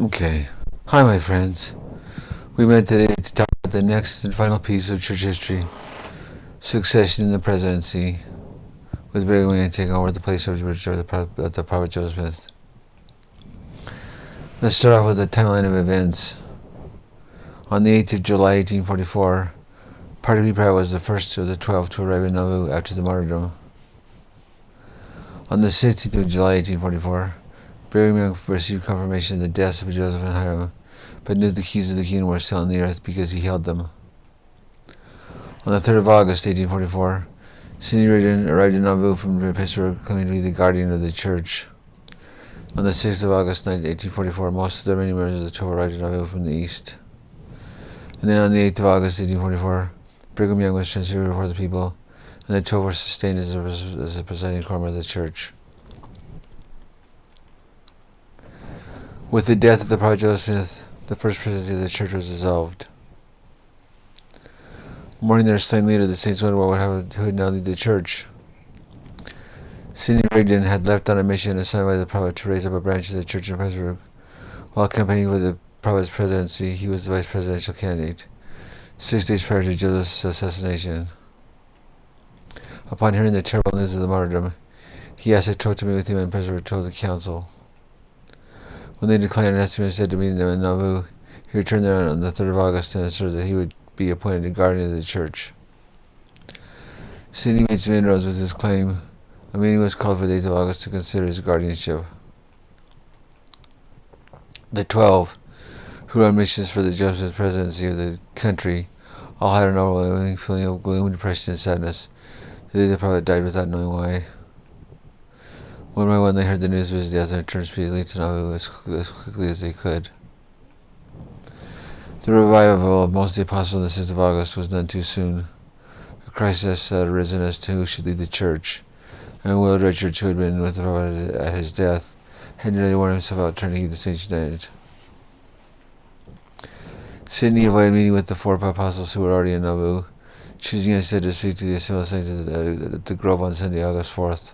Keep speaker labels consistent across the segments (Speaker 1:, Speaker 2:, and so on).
Speaker 1: Okay. Hi, my friends. We met today to talk about the next and final piece of church history, succession in the presidency, with Brigham Young taking over the place of the prophet Joseph Smith. Let's start off with the timeline of events. On the 8th of July, 1844, Party B. Pratt was the first of the 12 to arrive in Nauvoo after the martyrdom. On the 16th of July, 1844, Brigham Young received confirmation of the deaths of Joseph and Hiram, but knew the keys of the kingdom were still on the earth because he held them. On the 3rd of August, 1844, Sidney Rigdon arrived in Nauvoo from Pittsburgh, claiming to be the guardian of the church. On the 6th of August, 1844, most of the remaining members of the 12 arrived in Nauvoo from the east. And then on the 8th of August, 1844, Brigham Young was transferred before the people, and the 12 were sustained as the presiding quorum of the church. With the death of the prophet Joseph Smith, the first presidency of the church was dissolved. Mourning their slain leader, the saints wondered who would now lead the church. Sidney Rigdon had left on a mission assigned by the prophet to raise up a branch of the church in Pittsburgh. While campaigning for the prophet's presidency, he was the vice presidential candidate, 6 days prior to Joseph's assassination. Upon hearing the terrible news of the martyrdom, he asked the 12 to meet with him in Pittsburgh told the council. When they declined and asked him instead to meet them in Nauvoo, he returned there on the 3rd of August and asserted that he would be appointed a guardian of the church. Sidney made some inroads with his claim. A meeting was called for the 8th of August to consider his guardianship. The 12, who were on missions for the Joseph presidency of the country, all had an overwhelming feeling of gloom, depression, and sadness. The day the prophet died without knowing why. One by one they heard the news of his death and returned speedily to Nauvoo as quickly as they could. The revival of most of the apostles on the 6th of August was none too soon. A crisis had arisen as to who should lead the church, and Will Richards, who had been with the prophet at his death, had nearly worn himself out trying to keep the saints united. Sidney avoided meeting with the 4 apostles who were already in Nauvoo, choosing instead to speak to the assembled saints at the Grove on Sunday, August 4th.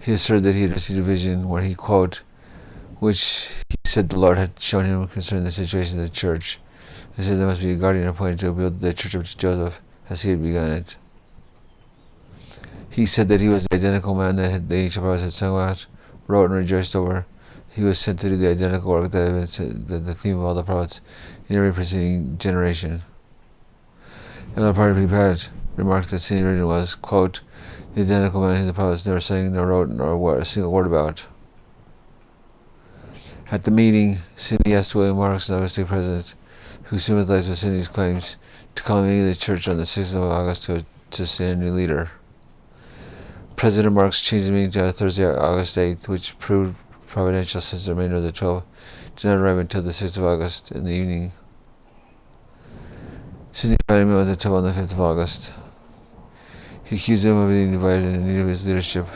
Speaker 1: He asserted that he had received a vision where he, quote, which he said the Lord had shown him concerning the situation of the church, and said there must be a guardian appointed to build the church up to Joseph as he had begun it. He said that he was the identical man that the ancient prophets had sung about, wrote, and rejoiced over. He was sent to do the identical work that had been the theme of all the prophets in every preceding generation. Elder Party B. Pratt remarked that Sidney Rigdon was, quote, the identical man who the prophets never sang nor wrote nor a single word about. At the meeting, Sidney asked William Marks, the state president, who sympathized with Sidney's claims, to call a meeting of the church on the 6th of August to sustain a new leader. President Marks changed the meeting to Thursday, August 8th, which proved providential since the remainder of the 12 did not arrive until the 6th of August in the evening. Sidney finally met with the 12 on the 5th of August. He accused them of being divided and in need of his leadership.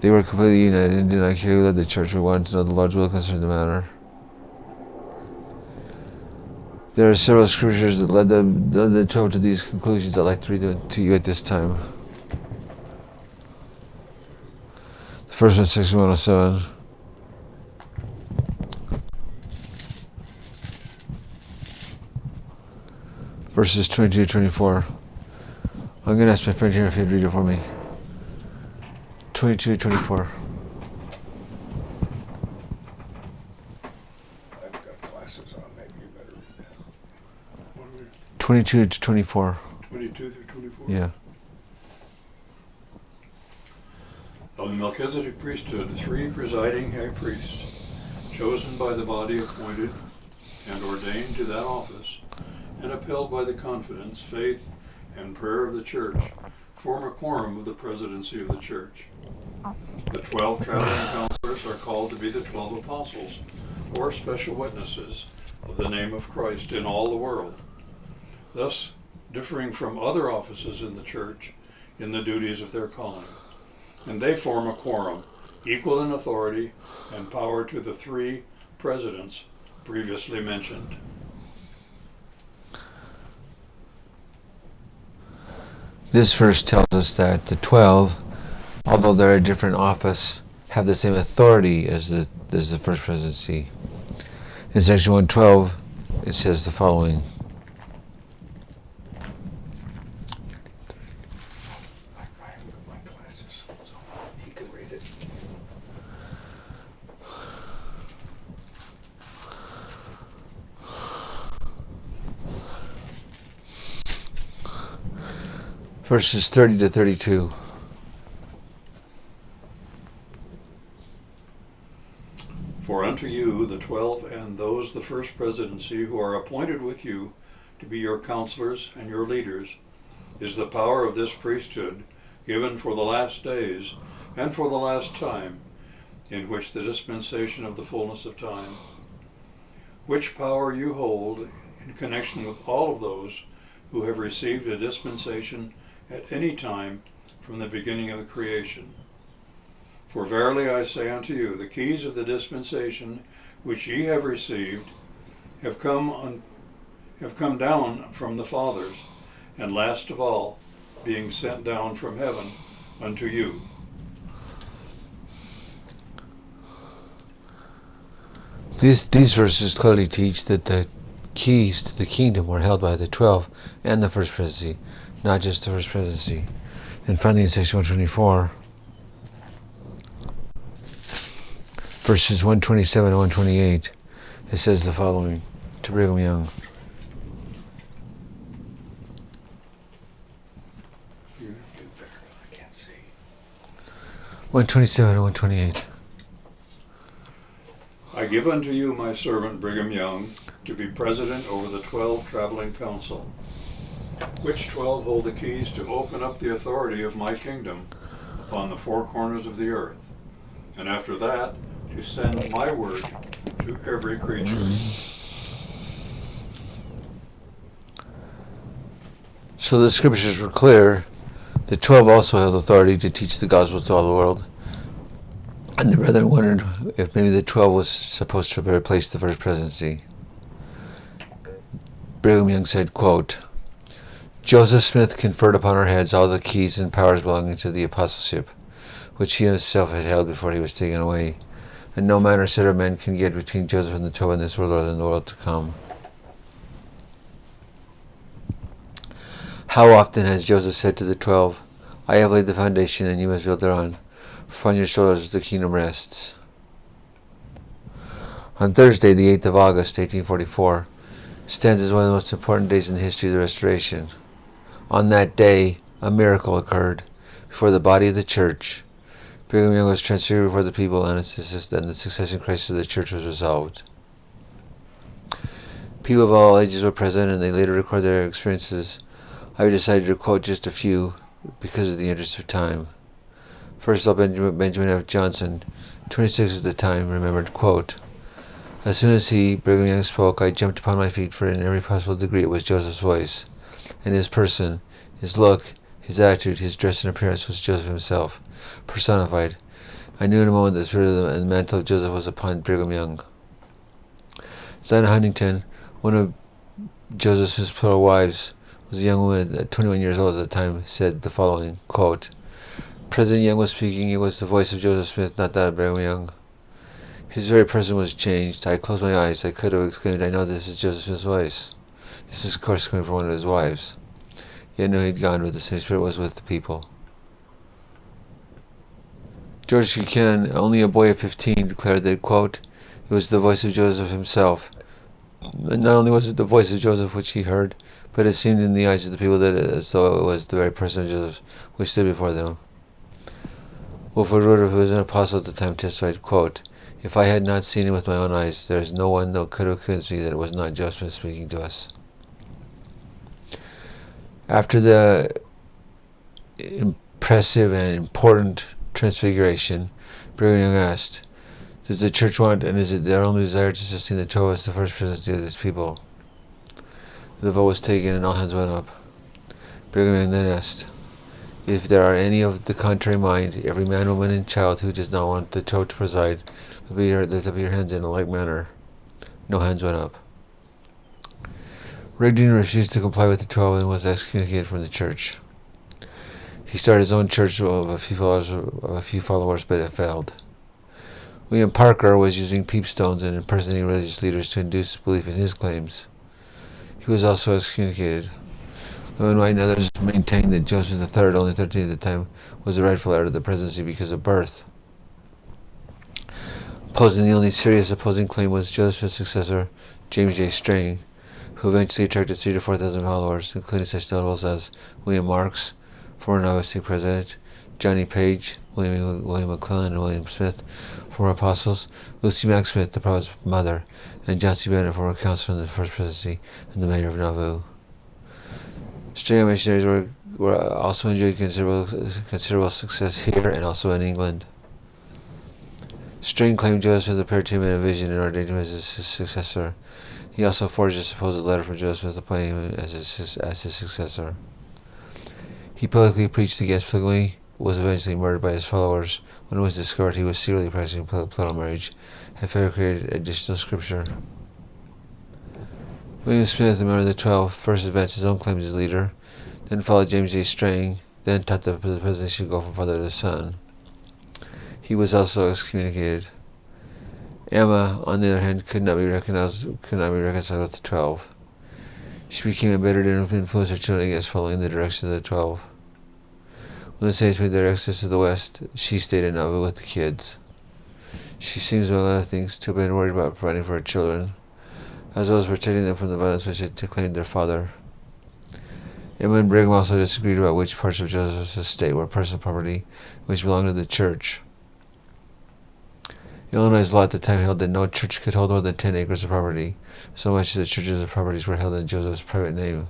Speaker 1: They were completely united and did not care who led the church, but wanted to know the Lord's will concerning the matter. There are several scriptures that led the 12 to these conclusions. I'd like to read them to you at this time. The first one, section 107. Verses 22 to 24. I'm going to ask my friend here if he'd read it for me. 22 to 24.
Speaker 2: I've got glasses on, maybe you better read that.
Speaker 1: 22 to 24.
Speaker 2: 22 through 24?
Speaker 1: Yeah.
Speaker 3: Of the Melchizedek priesthood, 3 presiding high priests, chosen by the body appointed and ordained to that office, and upheld by the confidence, faith, and prayer of the church, form a quorum of the presidency of the church. The 12 traveling counselors are called to be the 12 apostles, or special witnesses of the name of Christ in all the world, thus differing from other offices in the church in the duties of their calling. And they form a quorum, equal in authority and power to the 3 presidents previously mentioned.
Speaker 1: This verse tells us that the 12, although they're a different office, have the same authority as the First Presidency. In section 112, it says the following.
Speaker 2: I haven't got my glasses, so he can read it.
Speaker 1: Verses 30 to 32.
Speaker 3: For unto you, the 12, and those the First Presidency, who are appointed with you to be your counselors and your leaders, is the power of this priesthood given for the last days and for the last time, in which the dispensation of the fullness of time, which power you hold in connection with all of those who have received a dispensation at any time from the beginning of the creation. For verily I say unto you, the keys of the dispensation which ye have received have come down from the fathers, and last of all, being sent down from heaven unto you.
Speaker 1: These verses clearly teach that the keys to the kingdom were held by the 12 and the First Presidency, not just the First Presidency. And finally, in section 124, verses 127 and 128, it says the following to Brigham Young.
Speaker 2: You better, I can't see.
Speaker 1: 127 and 128.
Speaker 3: I give unto you my servant Brigham Young to be president over the 12 traveling council, which 12 hold the keys to open up the authority of my kingdom upon the four corners of the earth, and after that to send my word to every creature.
Speaker 1: So the scriptures were clear. The 12 also held authority to teach the gospel to all the world. And the brethren wondered if maybe the 12 was supposed to replace the First Presidency. Brigham Young said, quote, Joseph Smith conferred upon our heads all the keys and powers belonging to the apostleship, which he himself had held before he was taken away. And no man or set of men can get between Joseph and the 12 in this world or in the world to come. How often has Joseph said to the 12, I have laid the foundation and you must build thereon. Upon your shoulders the kingdom rests. On Thursday, the 8th of August, 1844, stands as one of the most important days in the history of the Restoration. On that day, a miracle occurred. Before the body of the church, Brigham Young was transfigured before the people, and the succession crisis of the church was resolved. People of all ages were present, and they later recorded their experiences. I decided to quote just a few because of the interest of time. First of all, Benjamin F. Johnson, 26 at the time, remembered, quote, As soon as he, Brigham Young, spoke, I jumped upon my feet, for in every possible degree it was Joseph's voice. And his person, his look, his attitude, his dress and appearance was Joseph himself, personified. I knew in a moment that the spirit and the mantle of Joseph was upon Brigham Young. Zina Huntington, one of Joseph's plural wives, was a young woman, 21 years old at the time, said the following, quote, President Young was speaking. It was the voice of Joseph Smith, not that of Brigham Young. His very person was changed. I closed my eyes. I could have exclaimed, I know this is Joseph Smith's voice. This is, of course, coming from one of his wives. Yet knew he'd gone, but the same spirit was with the people. George Buchanan, only a boy of 15, declared that, quote, it was the voice of Joseph himself. And not only was it the voice of Joseph which he heard, but it seemed in the eyes of the people that as though it was the very person of Joseph which stood before them. Wilford Rudolph, who was an apostle at the time, testified, quote, If I had not seen him with my own eyes, there is no one that could have convinced me that it was not Joseph speaking to us. After the impressive and important transfiguration, Brigham Young asked, Does the church want, and is it their only desire to sustain the 12 as the First Presidency of this people? The vote was taken and all hands went up. Brigham Young then asked, If there are any of the contrary mind, every man, woman, and child who does not want the 12 to preside, lift up your hands in a like manner. No hands went up. Rigdon refused to comply with the 12 and was excommunicated from the church. He started his own church of a few followers, but it failed. William Parker was using peepstones and impersonating religious leaders to induce belief in his claims. He was also excommunicated. Lewin White and others maintained that Joseph III, only 13 at the time, was the rightful heir to the presidency because of birth. Opposing the only serious opposing claim was Joseph's successor, James J. Strang, who eventually attracted 3,000 to 4,000 followers, including such notables as William Marks, former United States President, Johnny Page, William McClellan, and William Smith, former apostles, Lucy Mack Smith, the prophet's mother, and John C. Bennett, former counselor in the First Presidency and the mayor of Nauvoo. Strang missionaries were also enjoyed considerable success here and also in England. Strang claimed Joseph appeared to him in a vision and ordained him as his successor. He also forged a supposed letter from Joseph appointing him as his successor. He publicly preached against polygamy, was eventually murdered by his followers when it was discovered he was secretly practicing plural marriage, and fabricated additional scripture. William Smith, a member of the 12, first advanced his own claims as leader, then followed James J. Strang, then taught that the presidency should go from father to son. He was also excommunicated. Emma, on the other hand, could not be reconciled with the 12. She became embittered and influenced her children against following the direction of the 12. When the saints made their exodus to the west, she stayed in Nauvoo with the kids. She seems, among other things, to have been worried about providing for her children, as well as protecting them from the violence which had claimed their father. Emma and Brigham also disagreed about which parts of Joseph's estate were personal property, which belonged to the church. Illinois' law at the time held that no church could hold more than 10 acres of property, so much of the church's properties were held in Joseph's private name.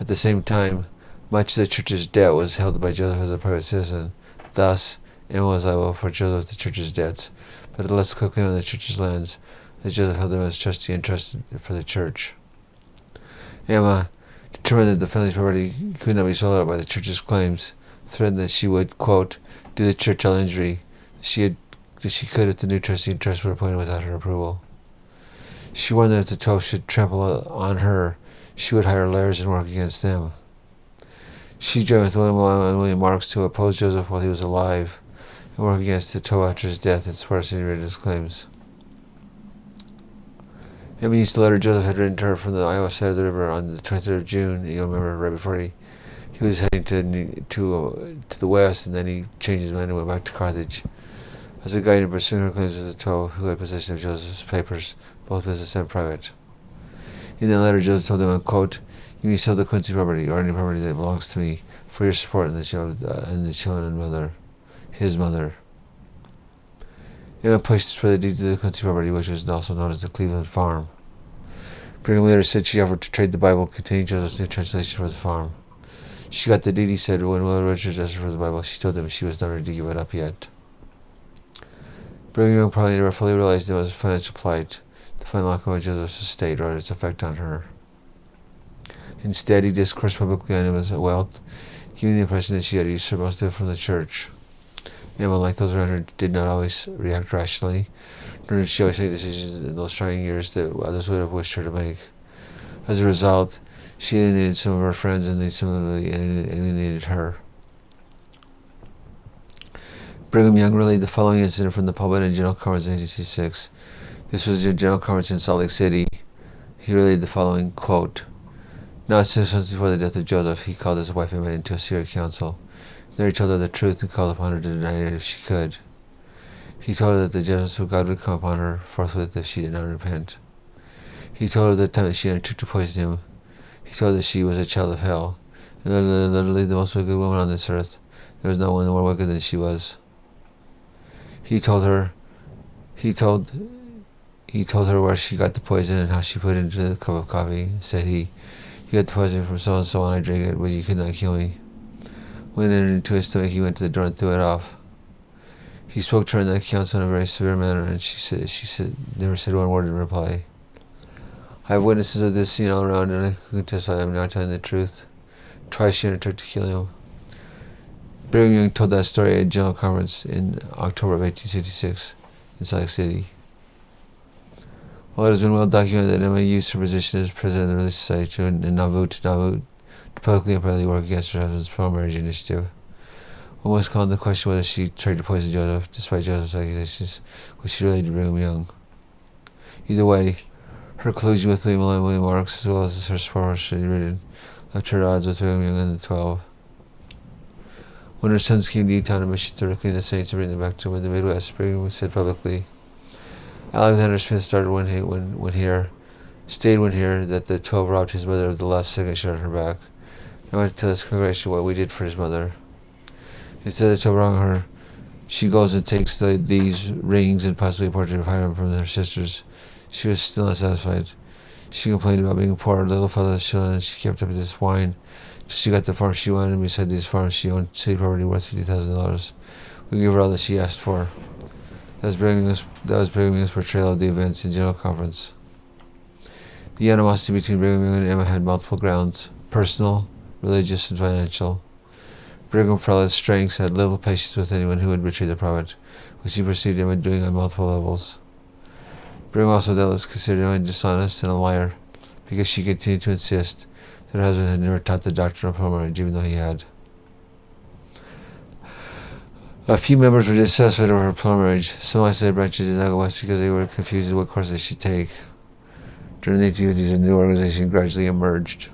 Speaker 1: At the same time, much of the church's debt was held by Joseph as a private citizen. Thus, Emma was liable for Joseph the church's debts, but less quickly on the church's lands, as Joseph held them as trustee and trusted for the church. Emma, determined that the family's property could not be sold out by the church's claims, threatened that she would, quote, do the church all injury that she could if the new trustee and trust were appointed without her approval. She warned that if the 12 should trample on her, she would hire lawyers and work against them. She joined with William Long and William Marks to oppose Joseph while he was alive, and work against the 12 after his death and sparsely read his claims. Emma used the letter Joseph had written to her from the Iowa side of the river on the 23rd of June. You'll remember right before he was heading to the west, and then he changed his mind and went back to Carthage. As a guide in pursuing her claims with the 12 who had possession of Joseph's papers, both business and private. In that letter, Joseph told them, quote, you may sell the Quincy property or any property that belongs to me for your support and the children and mother, his mother. Emma pushed for the deed to the Quincy property, which was also known as the Cleveland Farm. Brigham later said she offered to trade the Bible containing Joseph's new translation for the farm. She got the deed, he said, when Will Richards asked her for the Bible. She told him she was not ready to give it up yet. Brigham Young probably never fully realized it was a financial plight, the final outcome of Joseph's estate, or its effect on her. Instead, he discoursed publicly on Emma's wealth, giving the impression that she had usurped most of it from the church. Emma, like those around her, did not always react rationally, nor did she always make decisions in those trying years that others would have wished her to make. As a result, she alienated some of her friends, and they similarly alienated her. Brigham Young relayed the following incident from the pulpit in General Conference in 1866. This was a General Conference in Salt Lake City. He relayed the following, quote, now 6 months before the death of Joseph, he called his wife Emma into a secret council. There he told her the truth and called upon her to deny it if she could. He told her that the judgments of God would come upon her forthwith if she did not repent. He told her the time that she undertook to poison him. He told her that she was a child of hell, and literally the most wicked woman on this earth. There was no one more wicked than she was. He told her where she got the poison and how she put it into the cup of coffee. Said he, you got the poison from so and so, and I drank it, but you could not kill me. When it entered into his stomach, he went to the door and threw it off. He spoke to her in that council in a very severe manner, and she never said one word in reply. I have witnesses of this scene all around, and I can testify I am now telling the truth. Twice she undertook to kill him. Brigham Young told that story at General Conference in October of 1866 in Salt Lake City. While it has been well documented that Emma used her position as president of the Relief Society in Nauvoo to publicly and privately work against her husband's pro-marriage initiative, One was called into question whether she tried to poison Joseph, despite Joseph's accusations, which she related to Brigham Young. Either way, her collusion with William Marks, as well as her support for Shady Ridden, left her at odds with Brigham Young and the 12. When her sons came to Utah on a mission to reclaim the saints and bring them back to the Midwest, Brigham said publicly, Alexander Smith stayed when here, that the 12 robbed his mother of the last second shot on her back. I want to tell this congregation what we did for his mother. Instead of to wrong her, she goes and takes these rings and possibly a portrait of Hiram from her sisters. She was still not satisfied. She complained about being poor, little fatherless children, and she kept up this whine till she got the farm she wanted, and beside these farms she owned city property worth $50,000. We gave her all that she asked for. That was Brigham Young's portrayal of the events in General Conference. The animosity between Brigham Young and Emma had multiple grounds: personal, religious, and financial. Brigham, for all his strengths, had little patience with anyone who would betray the prophet, which he perceived Emma doing on multiple levels. Brigham also doubtless considered Emma dishonest and a liar, because she continued to insist that her husband had never taught the doctrine of marriage, even though he had. A few members were dissatisfied over her marriage. Some isolated branches did not go west because they were confused as to what course they should take. During the 1850s, a new organization gradually emerged.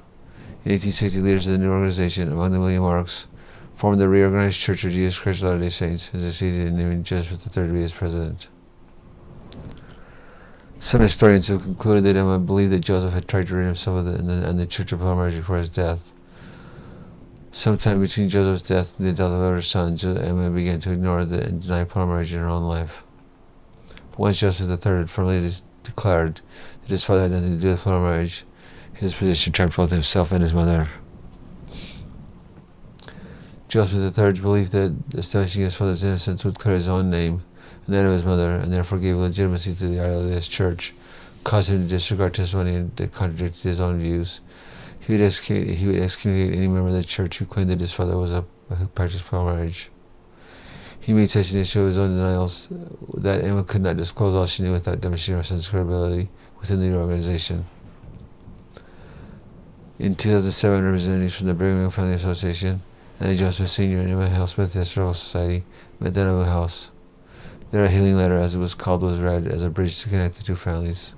Speaker 1: In 1860, leaders of the new organization, among them William Marks, formed the reorganized Church of Jesus Christ of Latter-day Saints and succeeded in naming Joseph III to be its president. Some historians have concluded that Emma believed that Joseph had tried to rid himself of the Church of marriage before his death. Sometime between Joseph's death and the death of her son, Emma began to ignore and deny marriage in her own life. But once Joseph III had firmly declared that his father had nothing to do with marriage, his position trapped both himself and his mother. Joseph III's belief that establishing his father's innocence would clear his own name and that of his mother, and therefore gave legitimacy to the idolatrous church, caused him to disregard testimony that contradicted his own views. He would excommunicate any member of the church who claimed that his father who practiced marriage. He made such an issue of his own denials that Emma could not disclose all she knew without demonstrating her sense of credibility within the organization. In 2007, representatives from the Brigham Young Family Association and the Joseph Sr. and Emma Hale Smith Historical Society met at the Nauvoo House. There, a healing letter, as it was called, was read as a bridge to connect the two families.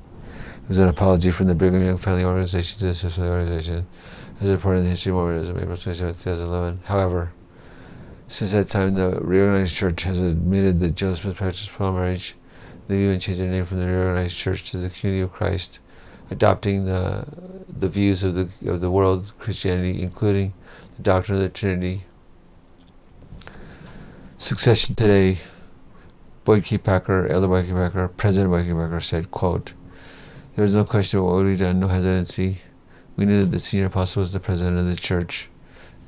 Speaker 1: It was an apology from the Brigham Young Family Organization to the Smith Family Organization, as reported in the History of Mormonism, April 27, 2011. However, since that time, the reorganized church has admitted that Joseph Smith practiced marriage. They've even changed their name from the reorganized church to the Community of Christ, adopting the views of the world Christianity, including the doctrine of the Trinity. Succession today. Elder Boyd K. Packer, President Boyd K. Packer said, quote, "There was no question about what would be done, no hesitancy. We knew that the senior apostle was the president of the church.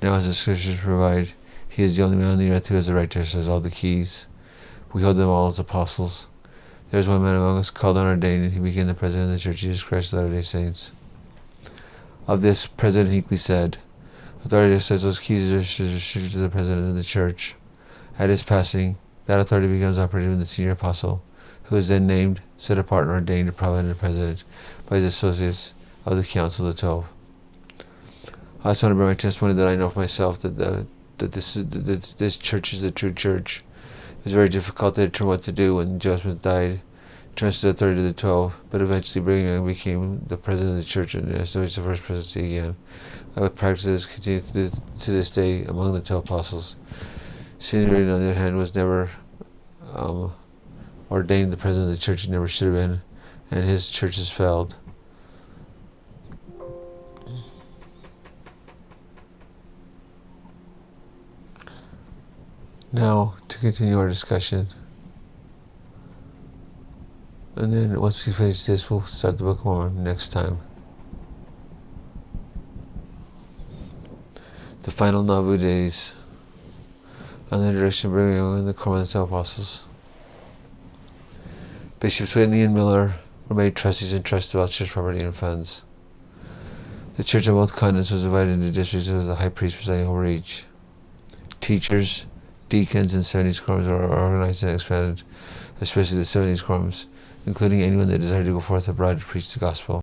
Speaker 1: Now, as the scriptures provide, he is the only man on the earth who has the right to exercise all the keys. We hold them all as apostles. There is one man among us called and ordained, and he became the president of the Church of Jesus Christ of Latter-day Saints." Of this, President Hinckley said, "Authority to exercise those keys is restricted to the president of the church. At his passing, that authority becomes operative in the senior apostle, who is then named, set apart, and ordained a prominent president by his associates of the Council of the 12. I also want to bring my testimony that I know for myself that this church is the true church. It was very difficult to determine what to do when Joseph died, transferred the authority to the 12, but eventually Brigham Young became the president of the church and established the first presidency again. Practices continue to this day among the 12 apostles. Sidney Rigdon, on the other hand, was never ordained the president of the church. He never should have been, and his church has failed. Now, to continue our discussion, and then once we finish this, we'll start the Book of Mormon next time. The final Nauvoo days, under the direction of Brigham Young and the Quorum of the 12 Apostles. Bishops Whitney and Miller were made trustees and trusts of all church property and funds. The church on both continents was divided into districts with the high priest presiding over each. Teachers, deacons, and 70s quorums were organized and expanded, especially the 70s quorums, including anyone that desired to go forth abroad to preach the gospel.